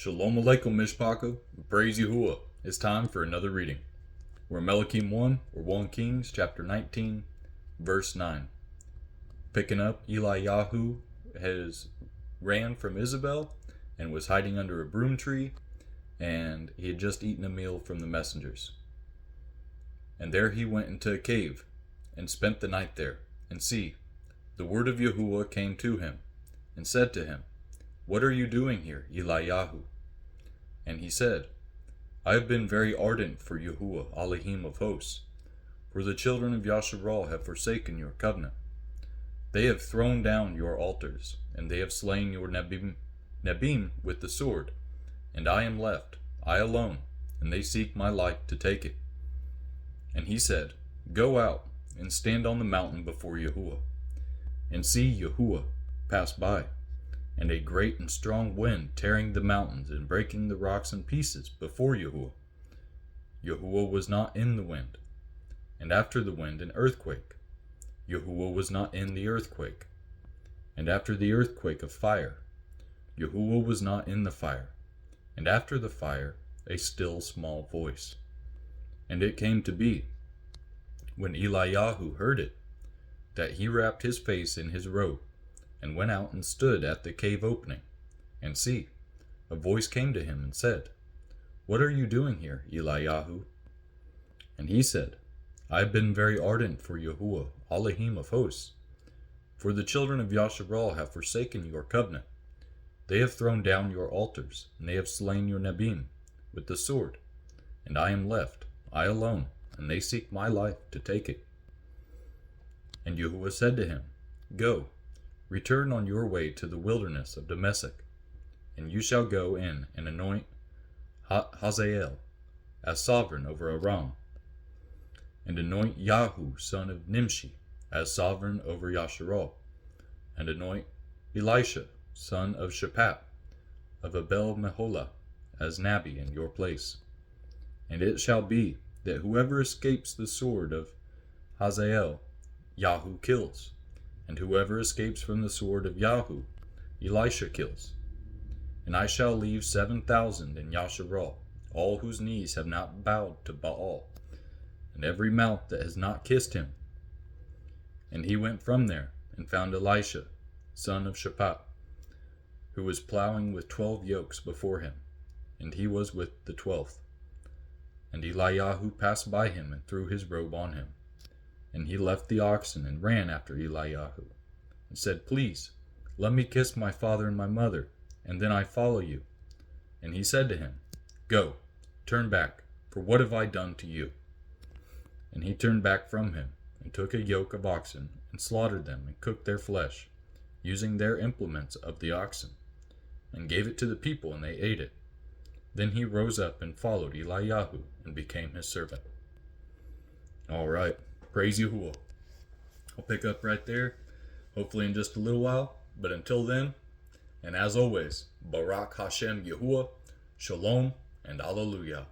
Shalom Aleichem Mishpacha, praise Yahuwah. It's time for another reading. We're Melakim 1, or 1 Kings, chapter 19, verse 9. Picking up, Eliyahu has ran from Isabel and was hiding under a broom tree, and he had just eaten a meal from the messengers. And there he went into a cave, and spent the night there. And see, the word of Yahuwah came to him, and said to him, What are you doing here, Eliyahu? And he said, I have been very ardent for Yahuwah, Elohim of hosts, for the children of Yasharal have forsaken your covenant. They have thrown down your altars, and they have slain your Nebim with the sword, and I am left, I alone, and they seek my life to take it. And he said, Go out, and stand on the mountain before Yahuwah, and see Yahuwah pass by, and a great and strong wind tearing the mountains and breaking the rocks in pieces before Yahuwah. Yahuwah was not in the wind, and after the wind an earthquake. Yahuwah was not in the earthquake, and after the earthquake a fire. Yahuwah was not in the fire, and after the fire a still small voice. And it came to be, when Eliyahu heard it, that he wrapped his face in his robe, and went out and stood at the cave opening. And see, a voice came to him and said, What are you doing here, Eliyahu? And he said, I have been very ardent for Yahuwah, Elohim of hosts, for the children of Yasharal have forsaken your covenant. They have thrown down your altars, and they have slain your Nebim with the sword. And I am left, I alone, and they seek my life to take it. And Yahuwah said to him, Go, return on your way to the wilderness of Damascus, and you shall go in and anoint Hazael as sovereign over Aram, and anoint Yahu son of Nimshi as sovereign over Yasharal, and anoint Elisha son of Shaphat of Abel Meholah as Nabi in your place. And it shall be that whoever escapes the sword of Hazael, Yahu kills, and whoever escapes from the sword of Yahu, Elisha kills. And I shall leave 7,000 in Yasharal, all whose knees have not bowed to Baal, and every mouth that has not kissed him. And he went from there, and found Elisha, son of Shaphat, who was plowing with 12 yokes before him, and he was with the 12th. And Eliyahu passed by him, and threw his robe on him. And he left the oxen, and ran after Eliyahu, and said, Please, let me kiss my father and my mother, and then I follow you. And he said to him, Go, turn back, for what have I done to you? And he turned back from him, and took a yoke of oxen, and slaughtered them, and cooked their flesh, using their implements of the oxen, and gave it to the people, and they ate it. Then he rose up and followed Eliyahu, and became his servant. All right. Praise Yahuwah. I'll pick up right there, hopefully in just a little while. But until then, and as always, Barak Hashem Yahuwah, Shalom, and Alleluia.